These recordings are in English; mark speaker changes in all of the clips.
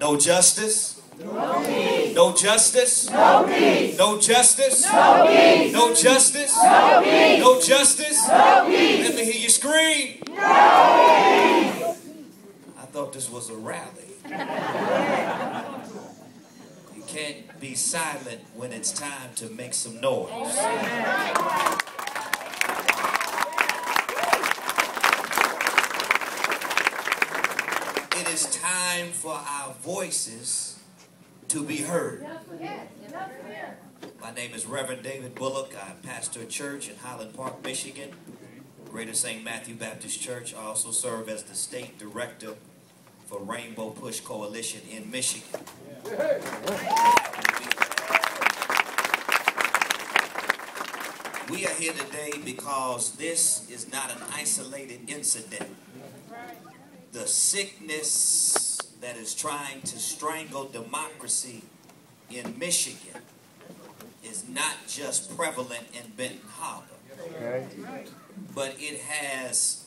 Speaker 1: No justice.
Speaker 2: No peace.
Speaker 1: No justice.
Speaker 2: No peace.
Speaker 1: No justice.
Speaker 2: No peace.
Speaker 1: No justice.
Speaker 2: No peace.
Speaker 1: No justice.
Speaker 2: No peace.
Speaker 1: Let me hear you scream.
Speaker 2: No peace.
Speaker 1: I thought this was a rally. You can't be silent when it's time to make some noise. It is time for our voices to be heard. My name is Reverend David Bullock. I pastor a church in Highland Park, Michigan, Greater St. Matthew Baptist Church. I also serve as the state director for Rainbow Push Coalition in Michigan. We are here today because this is not an isolated incident. The sickness that is trying to strangle democracy in Michigan is not just prevalent in Benton Harbor, but it has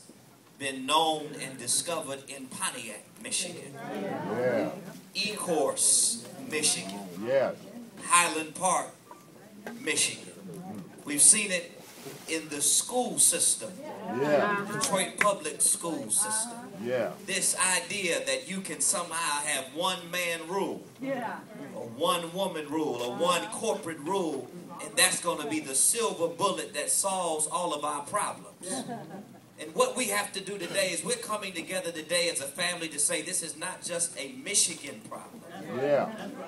Speaker 1: been known and discovered in Pontiac, Michigan, Ecorse, Michigan, Highland Park, Michigan. We've seen it in the school system, Detroit public school system. This idea that you can somehow have one man rule, or one woman rule, or one corporate rule, and that's going to be the silver bullet that solves all of our problems. And what we have to do today is we're coming together today as a family to say this is not just a Michigan problem,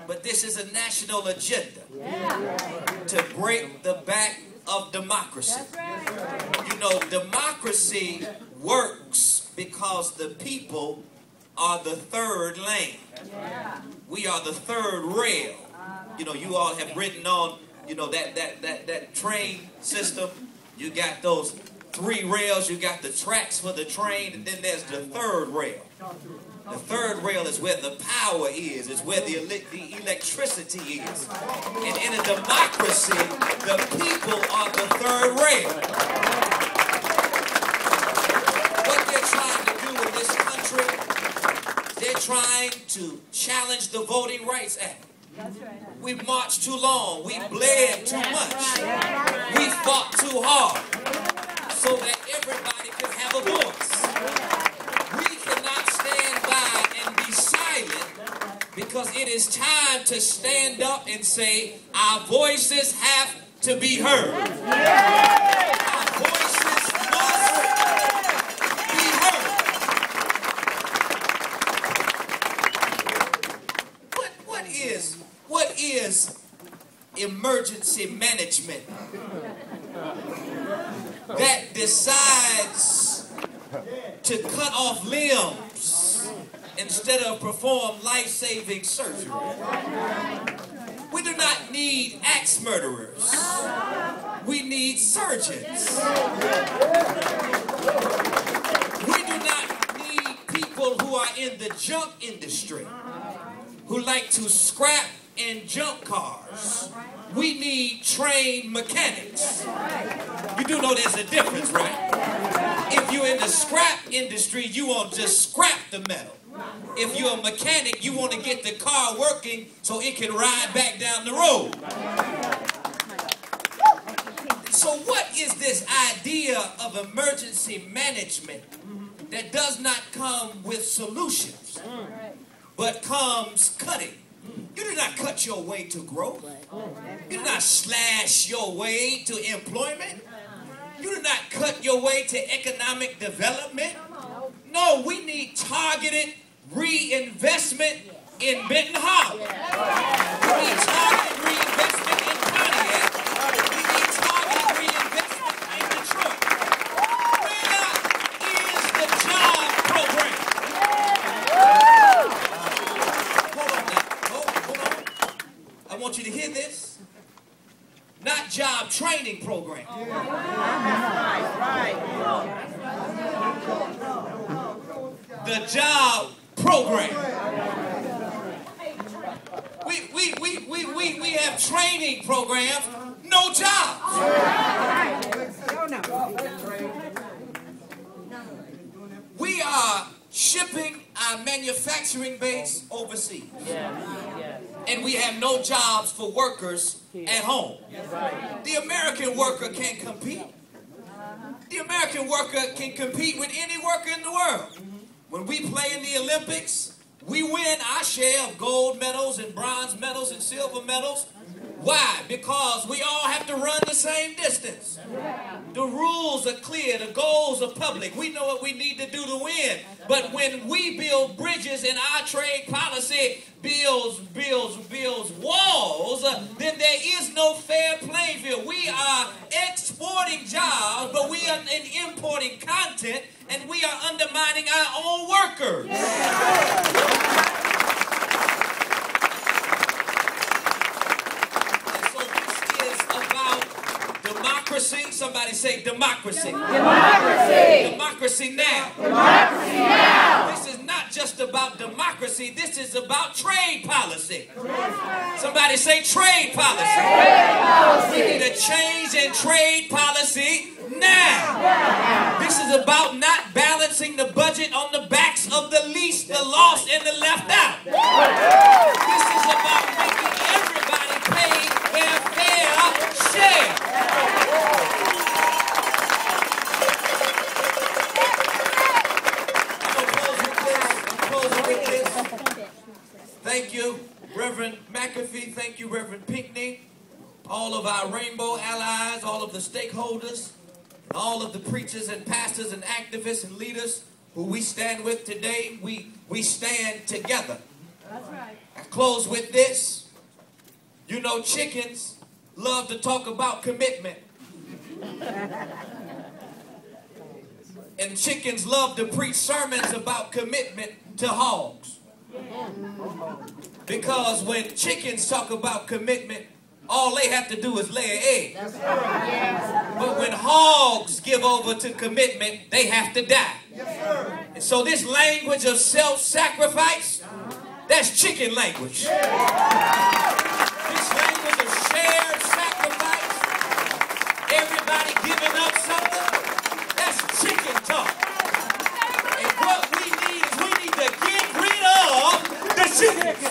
Speaker 1: but this is a national agenda to break the back of democracy. You know, democracy works because the people are the third lane. We are the third rail. You know, you all have written on, you know, that train system. You got those 3 rails, you got the tracks for the train, and then there's the third rail. The third rail is where the power is. It's where the electricity is. And in a democracy, the people are the third rail. What they're trying to do in this country, they're trying to challenge the Voting Rights Act. We've marched too long. We bled too much. We fought too hard so that everybody could have a voice. We cannot stand by and be silent because it is time to stand up and say our voices have to be heard. Our voices must be heard. What is emergency management that decides to cut off limbs instead of perform life-saving surgery? We do not need axe murderers. We need surgeons. We do not need people who are in the junk industry, who like to scrap in junk cars. We need trained mechanics. You do know there's a difference, right? If you're in the scrap industry, you want to just scrap the metal. If you're a mechanic, you want to get the car working so it can ride back down the road. So what is this idea of emergency management that does not come with solutions, but comes cutting? You do not cut your way to growth. You do not slash your way to employment. You do not cut your way to economic development. No, we need targeted reinvestment in Benton Harbor. We need targeted reinvestment in Pontiac. We need targeted reinvestment in Detroit. Where is the job program? Hold on now. Hold on. I want you to hear this. Not job training program. The job program. We have training programs, no jobs. We are shipping our manufacturing base overseas. And we have no jobs for workers at home. The American worker can't compete. The American worker can compete with any worker in the world. When we play in the Olympics, we win our share of gold medals and bronze medals and silver medals. Why? Because we all have to run the same distance. The rules are clear. The goals are public. We know what we need to do to win. But when we build bridges and our trade policy builds walls, then there is no fair playing field. We are exporting jobs, but we are importing content, and we are undermining our own workers. Democracy. Somebody say democracy.
Speaker 2: Democracy.
Speaker 1: Democracy now.
Speaker 2: Democracy now.
Speaker 1: This is not just about democracy. This is about trade policy. Somebody say trade policy.
Speaker 2: Trade policy.
Speaker 1: We need a change in trade policy now. This is about not balancing the budget on the backs of the least, the lost, and the left out. This is about making everybody pay their fair share. Thank you, Reverend McAfee. Thank you, Reverend Pinckney. All of our rainbow allies, all of the stakeholders, all of the preachers and pastors and activists and leaders who we stand with today. We stand together.
Speaker 2: That's right.
Speaker 1: I close with this. You know, chickens love to talk about commitment. And chickens love to preach sermons about commitment to hogs. Because when chickens talk about commitment, all they have to do is lay an egg. But when hogs give over to commitment, they have to die. And so this language of self-sacrifice, that's chicken language. This language of shared sacrifice, everybody giving up something, that's chicken talk. And what we need is we need to get rid of the chickens.